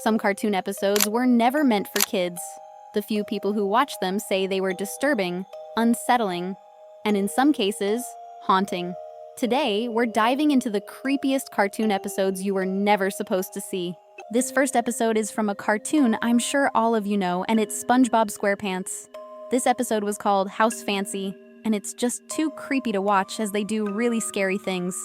Some cartoon episodes were never meant for kids. The few people who watched them say they were disturbing, unsettling, and in some cases, haunting. Today, we're diving into the creepiest cartoon episodes you were never supposed to see. This first episode is from a cartoon I'm sure all of you know, and it's SpongeBob SquarePants. This episode was called House Fancy, and it's just too creepy to watch as they do really scary things.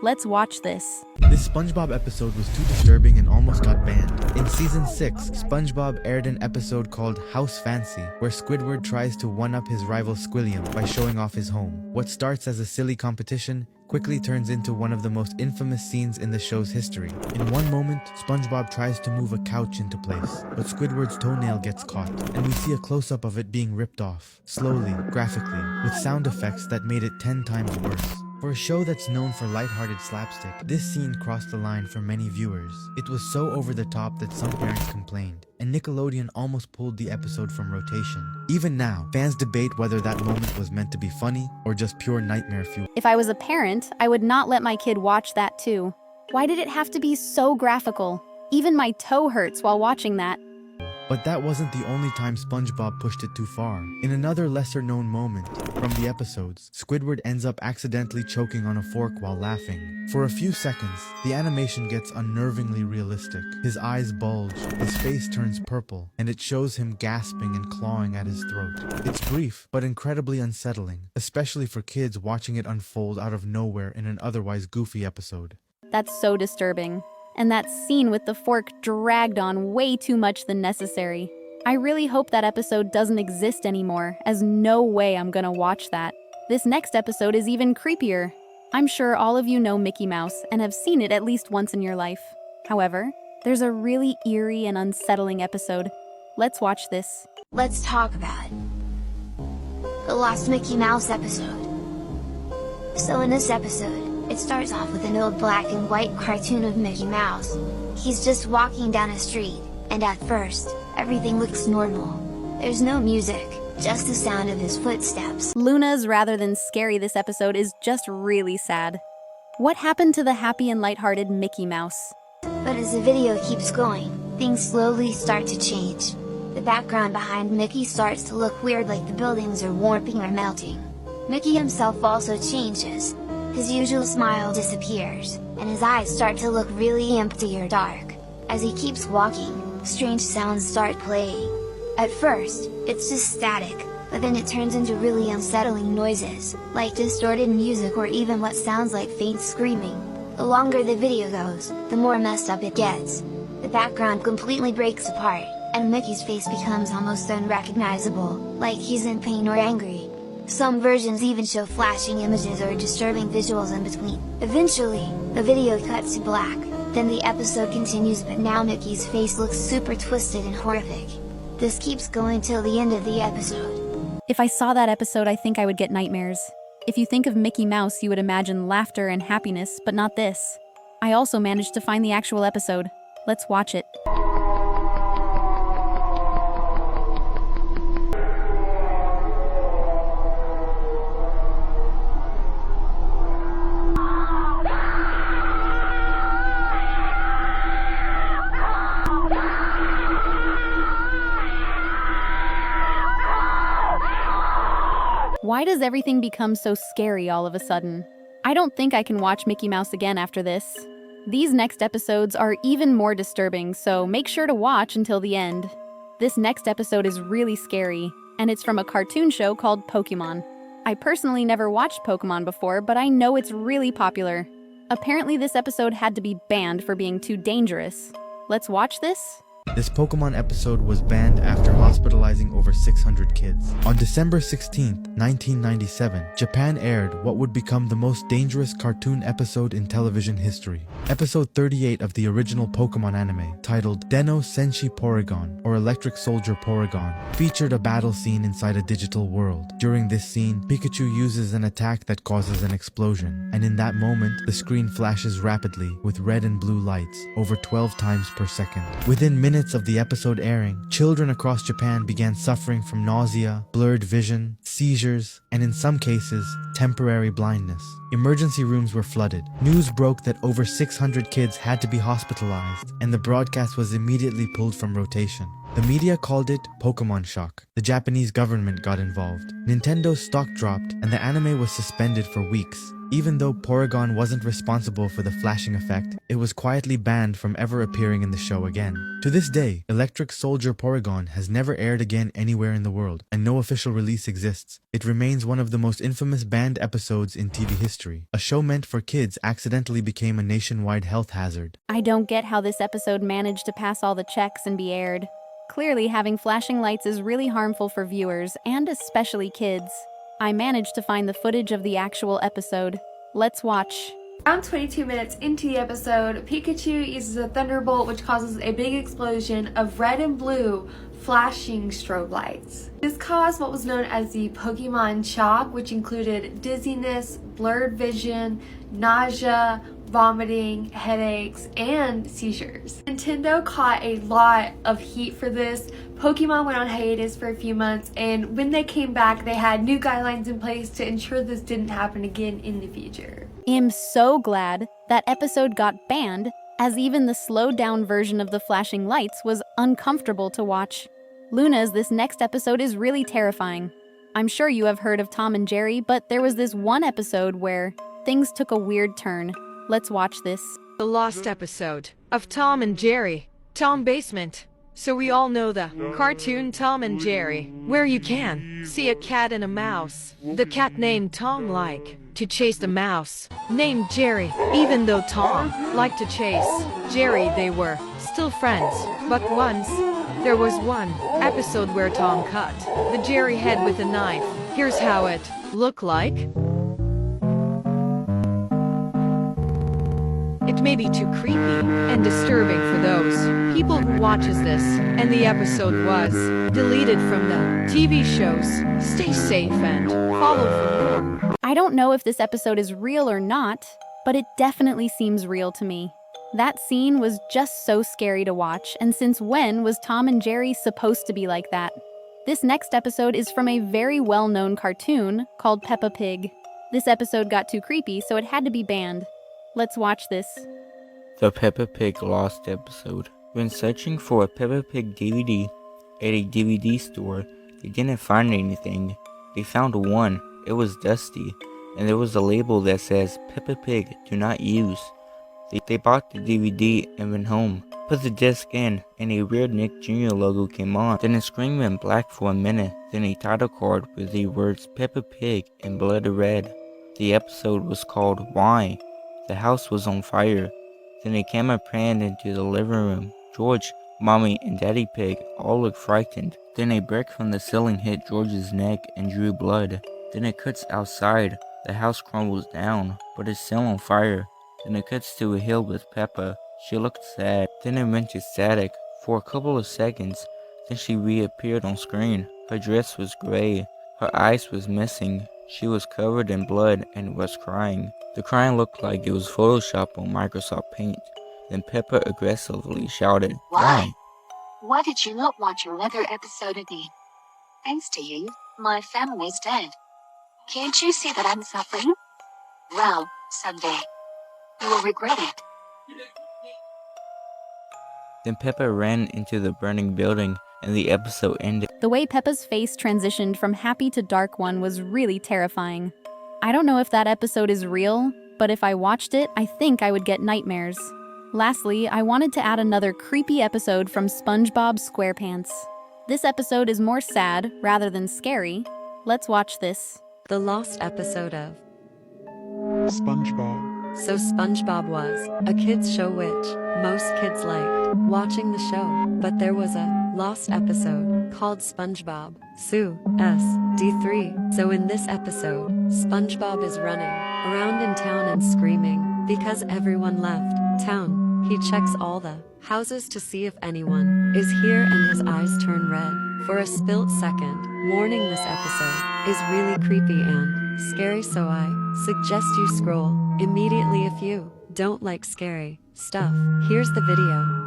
Let's watch this. This SpongeBob episode was too disturbing and almost got banned. In season 6, SpongeBob aired an episode called House Fancy, where Squidward tries to one-up his rival Squilliam by showing off his home. What starts as a silly competition quickly turns into one of the most infamous scenes in the show's history. In one moment, SpongeBob tries to move a couch into place, but Squidward's toenail gets caught, and we see a close-up of it being ripped off, slowly, graphically, with sound effects that made it 10 times worse. For a show that's known for lighthearted slapstick, this scene crossed the line for many viewers. It was so over the top that some parents complained, and Nickelodeon almost pulled the episode from rotation. Even now, fans debate whether that moment was meant to be funny or just pure nightmare fuel. If I was a parent, I would not let my kid watch that too. Why did it have to be so graphical? Even my toe hurts while watching that. But that wasn't the only time SpongeBob pushed it too far. In another lesser-known moment from the episodes, Squidward ends up accidentally choking on a fork while laughing. For a few seconds, the animation gets unnervingly realistic. His eyes bulge, his face turns purple, and it shows him gasping and clawing at his throat. It's brief, but incredibly unsettling, especially for kids watching it unfold out of nowhere in an otherwise goofy episode. That's so disturbing. And that scene with the fork dragged on way too much than necessary. I really hope that episode doesn't exist anymore, as no way I'm gonna watch that. This next episode is even creepier. I'm sure all of you know Mickey Mouse and have seen it at least once in your life. However, there's a really eerie and unsettling episode. Let's watch this. Let's talk about the Lost Mickey Mouse episode. So in this episode, it starts off with an old black and white cartoon of Mickey Mouse. He's just walking down a street, and at first, everything looks normal. There's no music, just the sound of his footsteps. Luna's rather than scary this episode is just really sad. What happened to the happy and lighthearted Mickey Mouse? But as the video keeps going, things slowly start to change. The background behind Mickey starts to look weird, like the buildings are warping or melting. Mickey himself also changes. His usual smile disappears, and his eyes start to look really empty or dark. As he keeps walking, strange sounds start playing. At first, it's just static, but then it turns into really unsettling noises, like distorted music or even what sounds like faint screaming. The longer the video goes, the more messed up it gets. The background completely breaks apart, and Mickey's face becomes almost unrecognizable, like he's in pain or angry. Some versions even show flashing images or disturbing visuals in between. Eventually, the video cuts to black, then the episode continues, but now Mickey's face looks super twisted and horrific. This keeps going till the end of the episode. If I saw that episode, I think I would get nightmares. If you think of Mickey Mouse, you would imagine laughter and happiness, but not this. I also managed to find the actual episode. Let's watch it. Why does everything become so scary all of a sudden? I don't think I can watch Mickey Mouse again after this. These next episodes are even more disturbing, so make sure to watch until the end. This next episode is really scary, and it's from a cartoon show called Pokemon. I personally never watched Pokemon before, but I know it's really popular. Apparently this episode had to be banned for being too dangerous. Let's watch this. This Pokemon episode was banned after hospitalizing over 600 kids. On December 16, 1997, Japan aired what would become the most dangerous cartoon episode in television history. Episode 38 of the original Pokemon anime, titled Den-no Senshi Porygon, or Electric Soldier Porygon, featured a battle scene inside a digital world. During this scene, Pikachu uses an attack that causes an explosion, and in that moment, the screen flashes rapidly with red and blue lights, over 12 times per second. Within minutes minutes of the episode airing, children across Japan began suffering from nausea, blurred vision, seizures, and in some cases, temporary blindness. Emergency rooms were flooded. News broke that over 600 kids had to be hospitalized, and the broadcast was immediately pulled from rotation. The media called it Pokemon shock. The Japanese government got involved. Nintendo's stock dropped, and the anime was suspended for weeks. Even though Porygon wasn't responsible for the flashing effect, it was quietly banned from ever appearing in the show again. To this day, Electric Soldier Porygon has never aired again anywhere in the world, and no official release exists. It remains one of the most infamous banned episodes in TV history. A show meant for kids accidentally became a nationwide health hazard. I don't get how this episode managed to pass all the checks and be aired. Clearly, having flashing lights is really harmful for viewers, and especially kids. I managed to find the footage of the actual episode. Let's watch. Around 22 minutes into the episode, Pikachu uses a thunderbolt which causes a big explosion of red and blue flashing strobe lights. This caused what was known as the Pokemon shock, which included dizziness, blurred vision, nausea, vomiting, headaches, and seizures. Nintendo caught a lot of heat for this. Pokemon went on hiatus for a few months, and when they came back, they had new guidelines in place to ensure this didn't happen again in the future. I'm so glad that episode got banned, as even the slowed down version of the flashing lights was uncomfortable to watch. Luna's this next episode is really terrifying. I'm sure you have heard of Tom and Jerry, but there was this one episode where things took a weird turn. Let's watch this. The lost episode of Tom and Jerry. Tom Basement. So we all know the cartoon Tom and Jerry, where you can see a cat and a mouse. The cat named Tom liked to chase the mouse named Jerry. Even though Tom liked to chase Jerry, they were still friends. But once, there was one episode where Tom cut the Jerry head with a knife. Here's how it looked like. It may be too creepy and disturbing for those people who watches this, and the episode was deleted from the TV shows. Stay safe and follow for more. I don't know if this episode is real or not, but it definitely seems real to me. That scene was just so scary to watch, and since when was Tom and Jerry supposed to be like that? This next episode is from a very well-known cartoon called Peppa Pig. This episode got too creepy, so it had to be banned. Let's watch this. The Peppa Pig lost episode. When searching for a Peppa Pig DVD at a DVD store, they didn't find anything. They found one. It was dusty, and there was a label that says Peppa Pig do not use. They bought the DVD and went home, put the disc in, and a weird Nick Jr. logo came on. Then the screen went black for a minute, then a title card with the words Peppa Pig in blood red. The episode was called Why? The house was on fire. Then a camera panned into the living room. George, Mommy, and Daddy Pig all looked frightened. Then a brick from the ceiling hit George's neck and drew blood. Then it cuts outside. The house crumbles down, but it's still on fire. Then it cuts to a hill with Peppa. She looked sad. Then it went to static for a couple of seconds. Then she reappeared on screen. Her dress was gray. Her eyes was missing. She was covered in blood and was crying. The crying looked like it was photoshopped on Microsoft Paint. Then Peppa aggressively shouted, Why? Why did you not watch another episode of me? Thanks to you, my family's dead. Can't you see that I'm suffering? Well, someday, you will regret it. Then Peppa ran into the burning building and the episode ended. The way Peppa's face transitioned from happy to dark one was really terrifying. I don't know if that episode is real, but if I watched it, I think I would get nightmares. Lastly, I wanted to add another creepy episode from SpongeBob SquarePants. This episode is more sad rather than scary. Let's watch this. The lost episode of SpongeBob. So SpongeBob was a kids show which most kids liked watching the show, but there was a lost episode called SpongeBob Sue SD3. So in this episode, SpongeBob is running around in town and screaming because everyone left town. He checks all the houses to see if anyone is here and his eyes turn red for a split second. Warning, this episode is really creepy and scary, so I suggest you scroll immediately if you don't like scary stuff. Here's the video.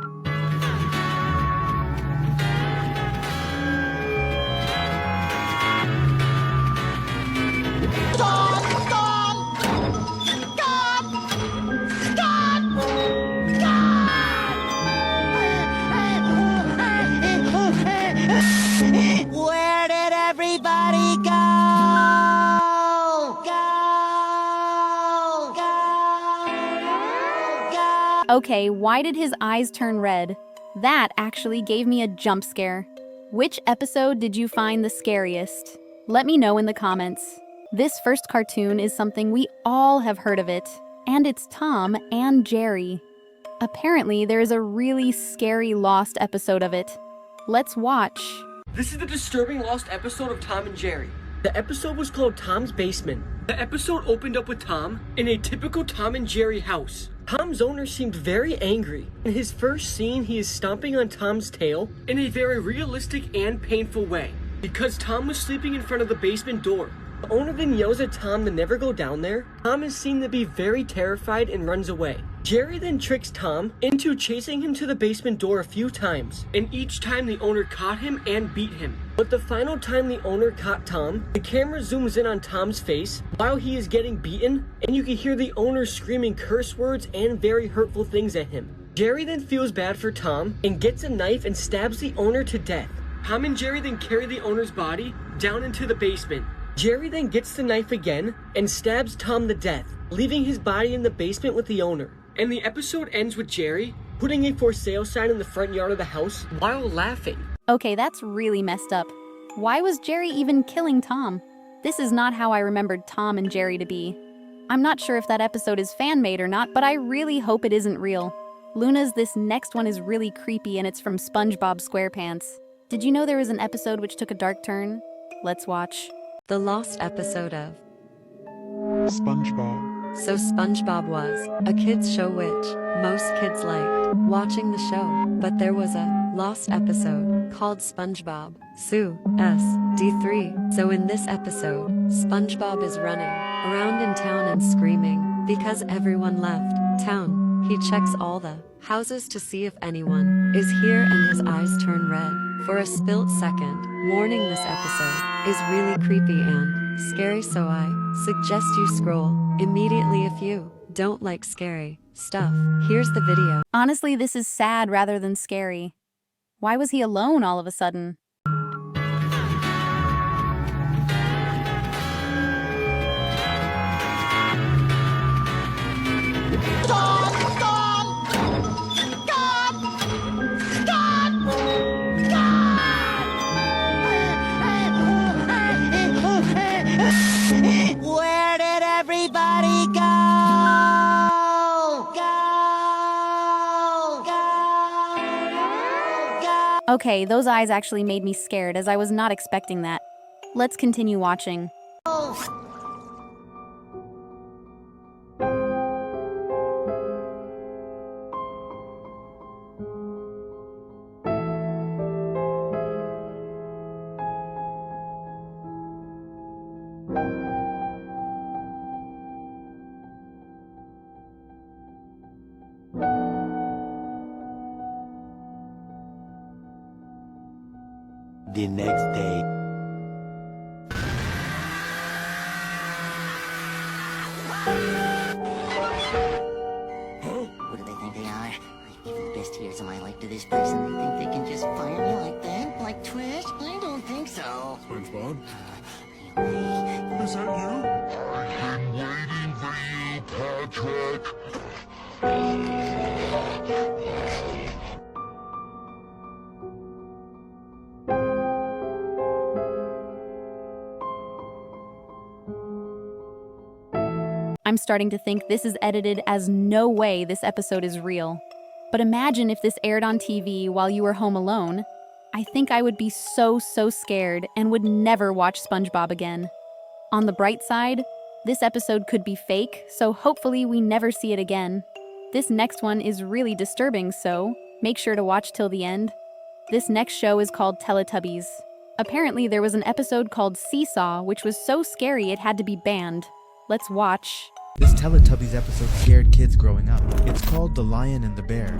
Okay, why did his eyes turn red? That actually gave me a jump scare. Which episode did you find the scariest? Let me know in the comments. This first cartoon is something we all have heard of it, and it's Tom and Jerry. Apparently, there is a really scary lost episode of it. Let's watch. This is the disturbing lost episode of Tom and Jerry. The episode was called Tom's Basement. The episode opened up with Tom in a typical Tom and Jerry house. Tom's owner seemed very angry. In his first scene, he is stomping on Tom's tail in a very realistic and painful way because Tom was sleeping in front of the basement door. The owner then yells at Tom to never go down there. Tom is seen to be very terrified and runs away. Jerry then tricks Tom into chasing him to the basement door a few times, and each time the owner caught him and beat him. But the final time the owner caught Tom, the camera zooms in on Tom's face while he is getting beaten, and you can hear the owner screaming curse words and very hurtful things at him. Jerry then feels bad for Tom and gets a knife and stabs the owner to death. Tom and Jerry then carry the owner's body down into the basement. Jerry then gets the knife again and stabs Tom to death, leaving his body in the basement with the owner. And the episode ends with Jerry putting a for sale sign in the front yard of the house while laughing. Okay, that's really messed up. Why was Jerry even killing Tom? This is not how I remembered Tom and Jerry to be. I'm not sure if that episode is fan-made or not, but I really hope it isn't real. Luna's this next one is really creepy and it's from SpongeBob SquarePants. Did you know there was an episode which took a dark turn? Let's watch. The lost episode of SpongeBob. So SpongeBob was a kids show which most kids liked watching the show, but there was a lost episode called SpongeBob Sue SD3. So in this episode, SpongeBob is running around in town and screaming because everyone left town. He checks all the houses to see if anyone is here and his eyes turn red for a split second. Warning, this episode is really creepy and scary, so I suggest you scroll immediately if you don't like scary stuff. Here's the video. Honestly, this is sad rather than scary. Why was he alone all of a sudden? Where did everybody go? Okay, those eyes actually made me scared as I was not expecting that. Let's continue watching. The next day. What do they think they are? I've given the best years of my life to this person. They think they can just fire me like that? Like Trish? I don't think so. SpongeBob? Anyway. Is that you? I've been waiting for you, Patrick. I'm starting to think this is edited as no way this episode is real. But imagine if this aired on TV while you were home alone. I think I would be so scared and would never watch SpongeBob again. On the bright side, this episode could be fake, so hopefully we never see it again. This next one is really disturbing, so make sure to watch till the end. This next show is called Teletubbies. Apparently there was an episode called Seesaw, which was so scary it had to be banned. Let's watch. This Teletubbies episode scared kids growing up. It's called The Lion and the Bear.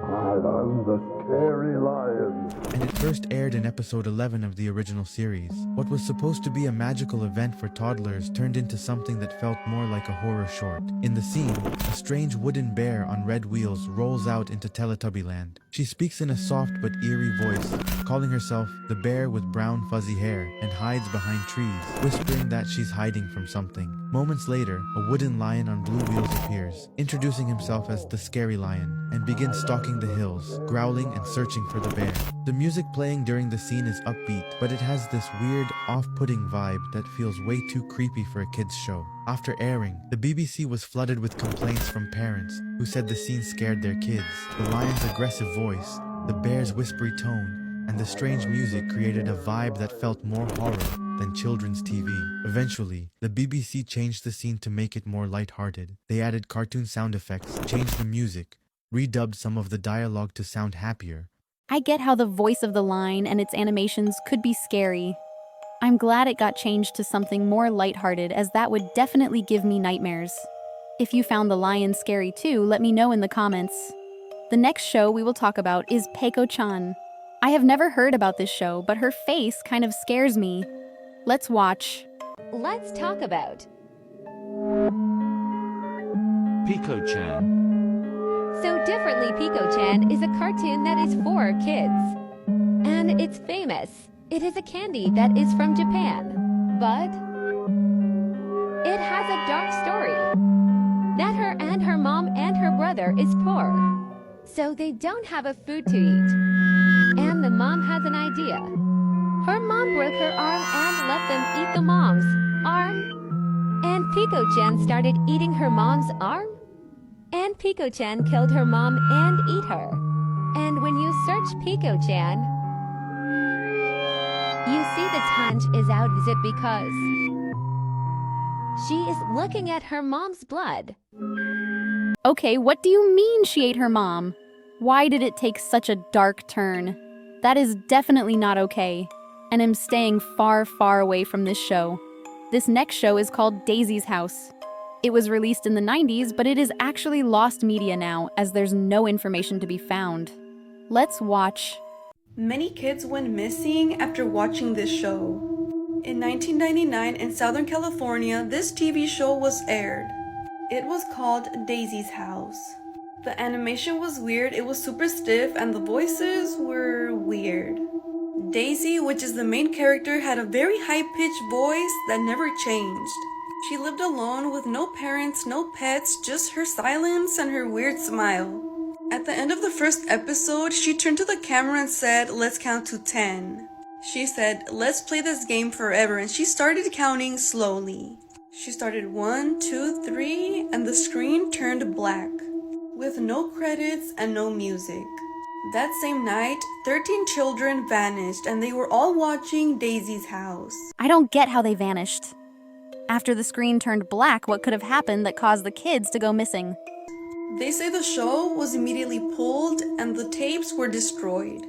I I'm the scary lion. And it first aired in episode 11 of the original series. What was supposed to be a magical event for toddlers turned into something that felt more like a horror short. In the scene, a strange wooden bear on red wheels rolls out into Teletubby land. She speaks in a soft but eerie voice, calling herself the bear with brown fuzzy hair, and hides behind trees, whispering that she's hiding from something. Moments later, a wooden lion on blue wheels appears, introducing himself as the scary lion, and begins stalking the hills, growling and searching for the bear. The music playing during the scene is upbeat, but it has this weird, off-putting vibe that feels way too creepy for a kid's show. After airing, the BBC was flooded with complaints from parents who said the scene scared their kids. The lion's aggressive voice, the bear's whispery tone, and the strange music created a vibe that felt more horror than children's TV. Eventually, the BBC changed the scene to make it more lighthearted. They added cartoon sound effects, changed the music, redubbed some of the dialogue to sound happier. I get how the voice of the lion and its animations could be scary. I'm glad it got changed to something more lighthearted, as that would definitely give me nightmares. If you found the lion scary too, let me know in the comments. The next show we will talk about is Picochan. I have never heard about this show, but her face kind of scares me. Let's watch. Let's talk about Picochan. So Differently Picochan is a cartoon that is for kids. And it's famous. It is a candy that is from Japan. But it has a dark story. That her and her mom and her brother is poor. So they don't have a food to eat. And the mom has an idea. Her mom broke her arm and let them eat the mom's arm. And Picochan started eating her mom's arm. And Picochan killed her mom and eat her. And when you search Picochan, you see the tongue is out. Is it because she is looking at her mom's blood? Okay, what do you mean she ate her mom? Why did it take such a dark turn? That is definitely not okay. And I'm staying far, far away from this show. This next show is called Daisy's House. It was released in the 90s, but it is actually lost media now, as there's no information to be found. Let's watch. Many kids went missing after watching this show. In 1999 in Southern California, this TV show was aired. It was called Daisy's House. The animation was weird, it was super stiff, and the voices were weird. Daisy, which is the main character, had a very high-pitched voice that never changed. She lived alone with no parents, no pets, just her silence and her weird smile. At the end of the first episode, she turned to the camera and said, "Let's count to 10. She said, "Let's play this game forever," and she started counting slowly. She started 1, 2, 3, and the screen turned black, with no credits and no music. That same night, 13 children vanished, and they were all watching Daisy's House. I don't get how they vanished. After the screen turned black, what could have happened that caused the kids to go missing? They say the show was immediately pulled and the tapes were destroyed.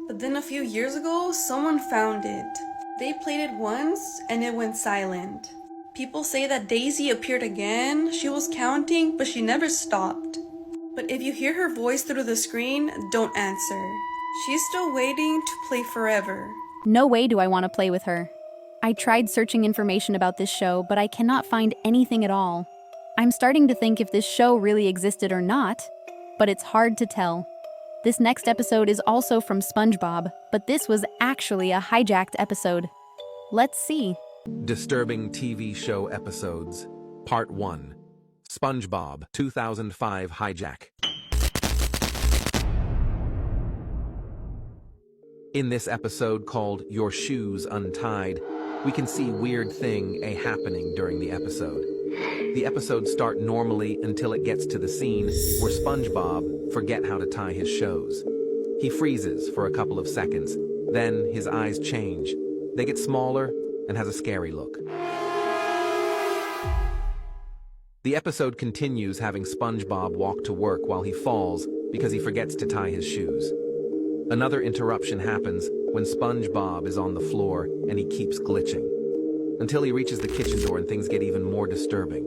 But then a few years ago, someone found it. They played it once and it went silent. People say that Daisy appeared again. She was counting, but she never stopped. But if you hear her voice through the screen, don't answer. She's still waiting to play forever. No way do I want to play with her. I tried searching information about this show, but I cannot find anything at all. I'm starting to think if this show really existed or not, but it's hard to tell. This next episode is also from SpongeBob, but this was actually a hijacked episode. Let's see. Disturbing TV show episodes. Part 1. SpongeBob 2005 Hijack. In this episode called Your Shoes Untied, we can see weird thing happening during the episode. The episodes start normally until it gets to the scene where SpongeBob forget how to tie his shoes. He freezes for a couple of seconds, then his eyes change. They get smaller and has a scary look. The episode continues having SpongeBob walk to work while he falls because he forgets to tie his shoes. Another interruption happens when SpongeBob is on the floor and he keeps glitching, until he reaches the kitchen door and things get even more disturbing.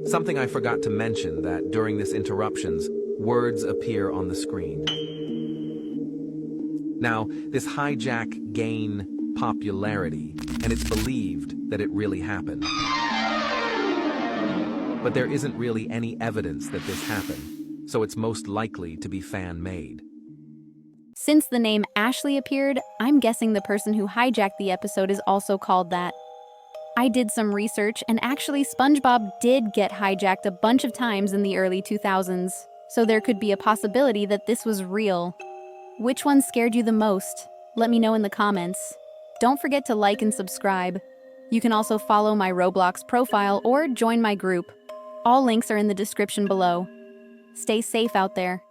Something I forgot to mention that during this interruptions, words appear on the screen. Now, this hijack gained popularity, and it's believed that it really happened. But there isn't really any evidence that this happened, so it's most likely to be fan-made. Since the name Ashley appeared, I'm guessing the person who hijacked the episode is also called that. I did some research, and actually SpongeBob did get hijacked a bunch of times in the early 2000s, so there could be a possibility that this was real. Which one scared you the most? Let me know in the comments. Don't forget to like and subscribe. You can also follow my Roblox profile or join my group. All links are in the description below. Stay safe out there.